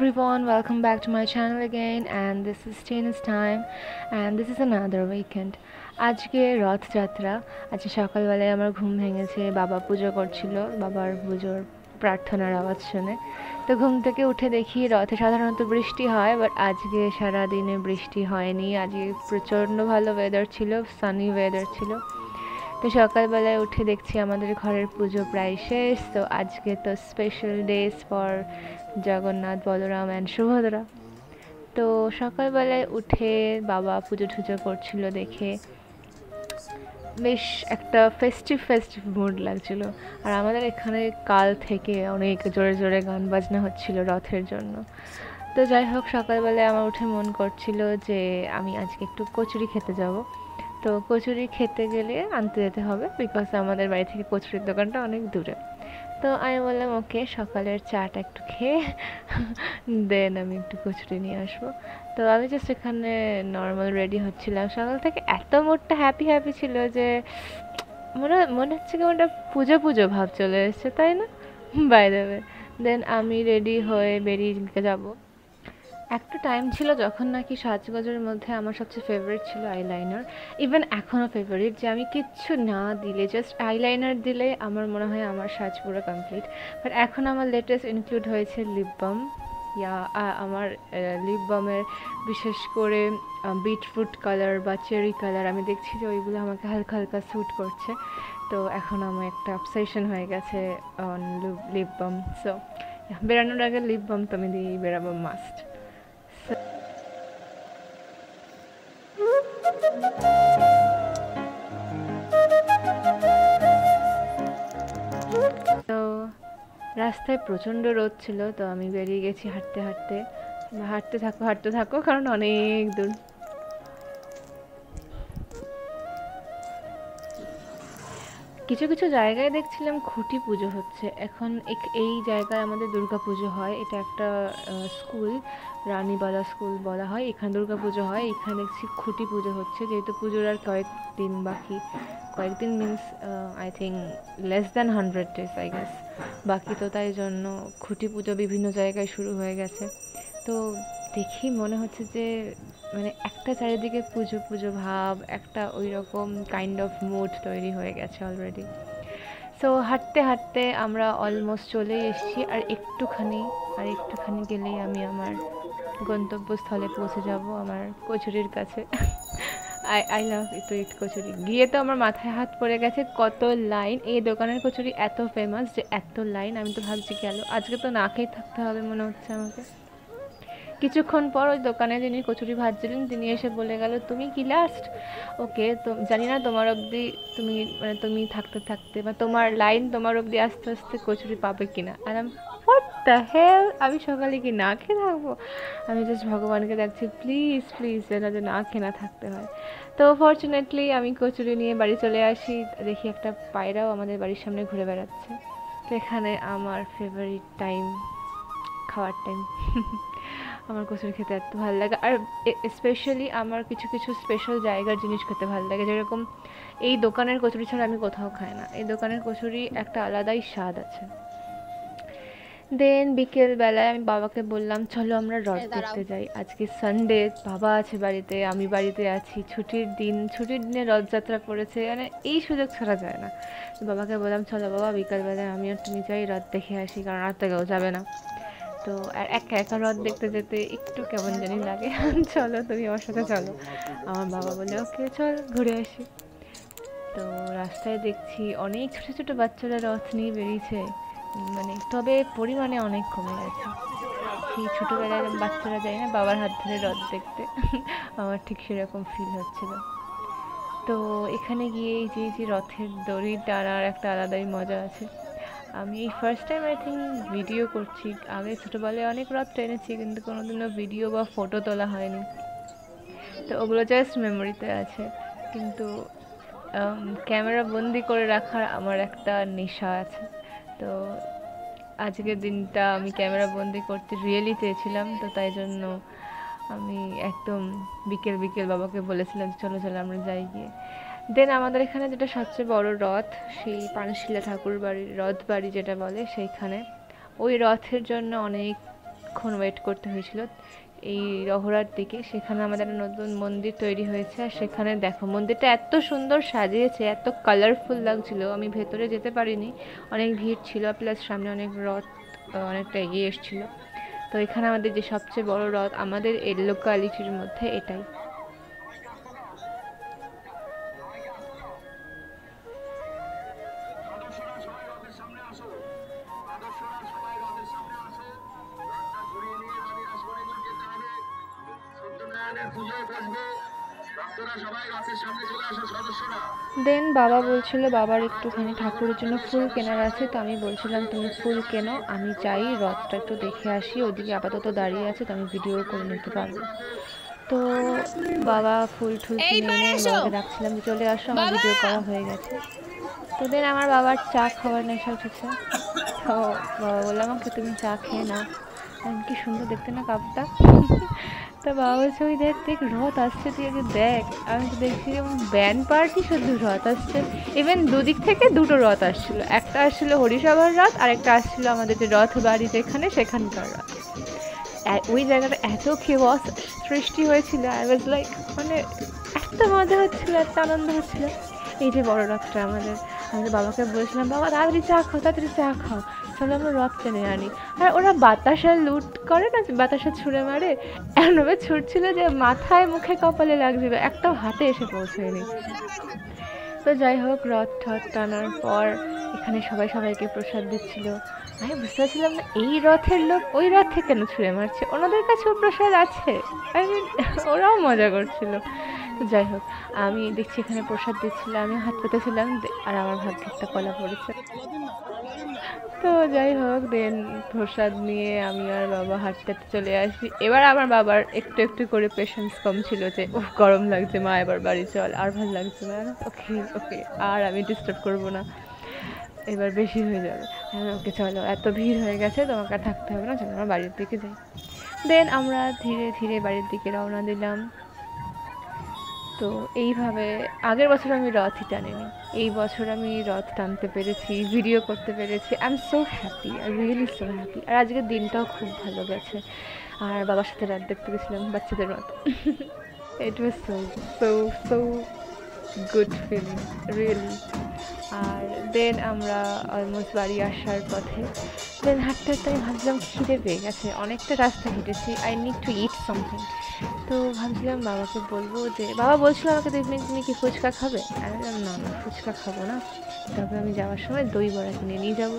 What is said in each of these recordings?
everyone, welcome back to my channel again, and this is Tina's time, and this is another weekend. আজকে রথযাত্রা। আজকে সকালবেলায় আমার ঘুম ভেঙেছে, বাবা পুজো করছিল, বাবার পুজোর প্রার্থনার আওয়াজ শুনে। তো ঘুম থেকে উঠে দেখি রথে সাধারণত বৃষ্টি হয়, বাট আজকে সারা দিনে বৃষ্টি হয়নি। আজকে প্রচণ্ড ভালো ওয়েদার ছিল, সানি ওয়েদার ছিল। তো সকালবেলায় উঠে দেখছি আমাদের ঘরের পুজো প্রায় শেষ। তো আজকে তো special days for Jagannath, Balaram and Subhadra. তো সকালবেলায় উঠে বাবা পুজো টুজো করছিল দেখে বেশ একটা ফেস্টিভ মুড লাগছিল। আর আমাদের এখানে কাল থেকে অনেক জোরে জোরে গান বাজনা হচ্ছিল রথের জন্য। তো যাই হোক, সকালবেলায় আমার উঠে মন করছিল যে আমি আজকে একটু কচুরি খেতে যাব। তো কচুরি খেতে গেলে আনতে যেতে হবে, বিকজ আমাদের বাড়ি থেকে কচুরির দোকানটা অনেক দূরে। তো আমি বললাম ওকে, সকালের চাটা একটু খেয়ে দেন আমি একটু কচুরি নিয়ে আসবো। তো আমি জাস্ট এখানে নর্মাল রেডি হচ্ছিলাম। সকাল থেকে এত মুডটা হ্যাপি ছিল যে মনে হচ্ছে কেমন একটা পুজো পুজো ভাব চলে এসছে, তাই না? বাই দ্য ওয়ে, দেন আমি রেডি হয়ে বেরিয়ে যাব। একটা টাইম ছিল যখন নাকি সাজগোজের মধ্যে আমার সবচেয়ে ফেভারিট ছিল আইলাইনার। ইভেন এখনও ফেভারিট, যে আমি কিচ্ছু না দিলে জাস্ট আইলাইনার দিলে আমার মনে হয় আমার সাজ পুরো কমপ্লিট। বাট এখন আমার লেটেস্ট ইনক্লুড হয়েছে লিপ বাম। আমার লিপ বামের বিশেষ করে বিটরুট কালার বা চেরি কালার, আমি দেখছি যে ওইগুলো আমাকে হালকা হালকা স্যুট করছে। তো এখন আমার একটা অবসেশন হয়ে গেছে অন লিপ বাম। সো বেরানোর আগে লিপ বাম তো আমি দিয়েই বেরাবো, মাস্ট। তো রাস্তায় প্রচণ্ড রোদ ছিল, তো আমি বেরিয়ে গেছি হাঁটতে হাঁটতে। হাঁটতে থাকো কারণ অনেক দূর। কিছু কিছু জায়গায় দেখছিলাম খুঁটি পুজো হচ্ছে এখন। এই জায়গায় আমাদের দুর্গা পুজো হয়, এটা একটা স্কুল, রানীবালা স্কুল বলা হয়। এখানে দুর্গা পুজো হয়, এখানে দেখছি খুঁটি পুজো হচ্ছে। যেহেতু পুজোর আর কয়েকদিন বাকি, কয়েকদিন means I think less than 100 days I guess বাকি। তো তাই জন্য খুঁটি পুজো বিভিন্ন জায়গায় শুরু হয়ে গেছে। তো দেখি মনে হচ্ছে যে মানে একটা চারিদিকে পুজো পুজো ভাব, একটা ওই রকম কাইন্ড অফ মুড তৈরি হয়ে গেছে অলরেডি। সো হাঁটতে হাঁটতে আমরা অলমোস্ট চলেই এসেছি। আর একটুখানি গেলেই আমি আমার গন্তব্যস্থলে পৌঁছে যাব, আমার কচুরির কাছে। আই লাভ টু ইট কচুরি। গিয়ে তো আমার মাথায় হাত পড়ে গেছে, কত লাইন! এই দোকানের কচুরি এত ফেমাস যে এত লাইন। আমি তো ভাবছি গেল আজকে তো না খেয়ে থাকতে হবে মনে হচ্ছে আমাকে। কিছুক্ষণ পর ওই দোকানে যিনি কচুরি ভাজছিলেন তিনি এসে বলে গেল, তুমি কি লাস্ট? ওকে, তো জানি না তোমার অবধি তুমি থাকতে থাকতে বা তোমার লাইন তোমার অবধি আস্তে আস্তে কচুরি পাবে কিনা। আর হোয়াট দ্য হেল, আমি সকালে কি না খেয়ে থাকবো? আমি জাস্ট ভগবানকে দেখছি, প্লিজ প্লিজ যেন যে না খেয়ে না থাকতে হয়। তো ফর্চুনেটলি আমি কচুরি নিয়ে বাড়ি চলে আসি। দেখি একটা পায়রাও আমাদের বাড়ির সামনে ঘুরে বেড়াচ্ছে। তো এখানে আমার ফেভারিট টাইম, খাওয়ার টাইম। আমার কচুরি খেতে এত ভালো লাগে। আর স্পেশালি আমার কিছু কিছু স্পেশাল জায়গার জিনিস খেতে ভালো লাগে, যেরকম এই দোকানের কচুরি ছাড়া আমি কোথাও খাই না। এই দোকানের কচুরি একটা আলাদাই স্বাদ আছে। দেন বিকেলবেলায় আমি বাবাকে বললাম চলো আমরা রথ দেখতে যাই। আজকে সানডে, বাবা আছে বাড়িতে, আমি বাড়িতে আছি, ছুটির দিনে রথযাত্রা পড়েছে, মানে এই সুযোগ ছাড়া যায় না। তো বাবাকে বললাম চলো বাবা, বিকালবেলায় আমি আর তুমি যাই, রথ দেখে আসি, কারণ আর তো কেউ যাবে না। তো আর একা একা রথ দেখতে যেতে একটু কেমন জানি লাগে। চলো তুমি আমার সাথে চলো। আমার বাবা বলে ওকে চল ঘুরে আসি। তো রাস্তায় দেখছি অনেক ছোটো ছোটো বাচ্চারা রথ নিয়ে বেরিয়েছে, মানে তবে পরিমাণে অনেক কমে গেছে। সেই ছোটোবেলায় বাচ্চারা যায় না বাবার হাত ধরে রথ দেখতে, আমার ঠিক সেরকম ফিল হচ্ছিল। তো এখানে গিয়ে এই যে রথের দড়ি টানার একটা আলাদাই মজা আছে। আমি এই first time I think video করছি। আগে ছোটোবেলায় অনেক রথ টেনেছি, কিন্তু কোনোদিনও ভিডিও বা ফটো তোলা হয়নি। তো ওগুলো জাস্ট মেমোরিতে আছে। কিন্তু ক্যামেরা বন্দি করে রাখার আমার একটা নেশা আছে। তো আজকের দিনটা আমি ক্যামেরা বন্দি করতে রিয়েলি চেয়েছিলাম। তো তাই জন্য আমি একদম বিকেল বিকেল বাবাকে বলেছিলাম চলো চলো আমরা যাই গিয়ে। দেন আমাদের এখানে যেটা সবচেয়ে বড় রথ, সেই পানশিলা ঠাকুর বাড়ির রথ বাড়ি যেটা বলে, সেইখানে ওই রথের জন্য অনেক অনেকক্ষণ ওয়েট করতে হয়েছিল এই রহরার দিকে। সেখানে আমাদের নতুন মন্দির তৈরি হয়েছে, আর সেখানে দেখো মন্দিরটা এত সুন্দর সাজিয়েছে, এত কালারফুল লাগছিল। আমি ভেতরে যেতে পারিনি, অনেক ভিড় ছিল, প্লাস সামনে অনেক রথ অনেকটা এগিয়ে এসেছিলো। তো এখানে আমাদের যে সবচেয়ে বড় রথ আমাদের এই লোকালিটির মধ্যে এটাই। দেন বাবা বলছিল বাবার একটুখানি ঠাকুরের জন্য ফুল কেনার আছে, তো আমি বলছিলাম তুমি ফুল কেনো, আমি চাই রথটা একটু দেখে আসি, ওদিকে আপাতত দাঁড়িয়ে আছে তো আমি ভিডিও করে নিতে পারবো। তো বাবা ফুল টুল কিনে এনে বাবাকে ডাকছিলাম যে চলে আসো, আমার ভিডিও করা হয়ে গেছে। তো দেন আমার বাবার চা খাওয়ার নেশা উঠেছে, তো বাবা বললাম আমাকে তুমি চা খেয়ে নাও, কি সুন্দর দেখতে না কাপটা। তো বাবা বলছে ওই দেখ দেখ রথ আসছে, তুই আগে দেখ। আমি তো দেখছি যেমন ব্যান্ড পার্টি শুধু রথ আসছে, ইভেন দুদিক থেকে দুটো রথ আসছিলো, একটা আসছিলো হরিসভার রথ আর একটা আসছিলো আমাদের যে রথ বাড়ি যেখানে সেখানকার রথ। ওই জায়গাটা এত কেওয়াস সৃষ্টি হয়েছিল, আই ওয়াজ লাইক মানে এত মজা হচ্ছিল, এত আনন্দ হচ্ছিল। এই যে বড় রথটা আমাদের বাবাকে বলেছিলাম বাবা তাড়াতাড়ি চা খাও, তাড়াতাড়ি চা খাও, চলো আমরা রথ টেনে আনি। আর ওরা বাতাসা লুট করে না, বাতাসা ছুঁড়ে মারে, এমনভাবে ছুটছিল যে মাথায় মুখে কপালে লাগছিল, একটাও হাতে এসে পৌঁছয়নি। তো যাই হোক রথ ঠথ টানার পর এখানে সবাই সবাইকে প্রসাদ দিচ্ছিল। আমি বুঝতে পারছিলাম না এই রথের লোক ওই রথে কেন ছুঁড়ে মারছে, ওনাদের কাছেও প্রসাদ আছে, আই মিন ওরাও মজা করছিল। তো যাই হোক আমি দেখছি এখানে প্রসাদ দিচ্ছিল, আমি হাত পেতেছিলাম আর আমার ভাগ্যে একটা কলা পড়েছে। তো যাই হোক দেন প্রসাদ নিয়ে আমি আর বাবা হাঁটতে চলে আসি। এবার আমার বাবার একটু একটু করে পেশেন্স কম ছিল যে ও গরম লাগছে মা এবার বাড়ি চল, আর ভালো লাগছে না, ওকে ওকে আর আমি ডিস্টার্ব করবো না, এবার বেশি হয়ে যাবে, ওকে চলো এত ভিড় হয়ে গেছে তোমাকে আর থাকতে হবে না, চলো আমরা বাড়ির দিকে যাই। দেন আমরা ধীরে ধীরে বাড়ির দিকে রওনা দিলাম। তো এইভাবে আগের বছর আমি রথই টানিনি, এই বছর আমি রথ টানতে পেরেছি, ভিডিও করতে পেরেছি, I am so happy, I really so happy. আর আজকের দিনটাও খুব ভালো গেছে, আর বাবার সাথে রাত দেখতে গেছিলাম বাচ্চাদের মতো। It was so so so good feeling really. আর দেন আমরা অলমোস্ট বাড়ি আসার পথে, দেন হাঁটতে হাঁটতে আমি ভাবছিলাম খিদে পেয়ে গেছে, অনেকটা রাস্তা হেঁটেছি, I need to eat something. তো ভাবছিলাম বাবাকে বলবো যে বাবা বলছিল আমাকে তুমি কি ফুচকা খাবে, আমি বললাম না না ফুচকা খাবো না, তবে আমি যাওয়ার সময় দই বড়া কিনে নিয়ে যাবো।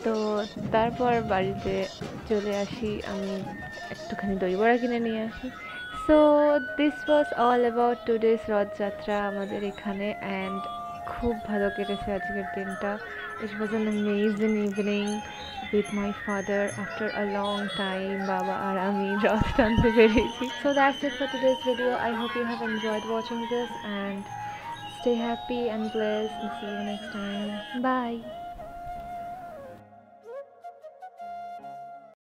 তো তারপর বাড়িতে চলে আসি, আমি একটুখানি দই বড়া কিনে নিয়ে আসি। So this was all about today's Rathyatra আমাদের এখানে, অ্যান্ড খুব ভালো কেটেছে আজকের দিনটা। It was an amazing evening with my father after a long time. Baba আর আমি রথ টানতে পেরেছি। So that's it for today's video. I hope you have enjoyed watching this and stay happy and blessed and see you next time. Bye.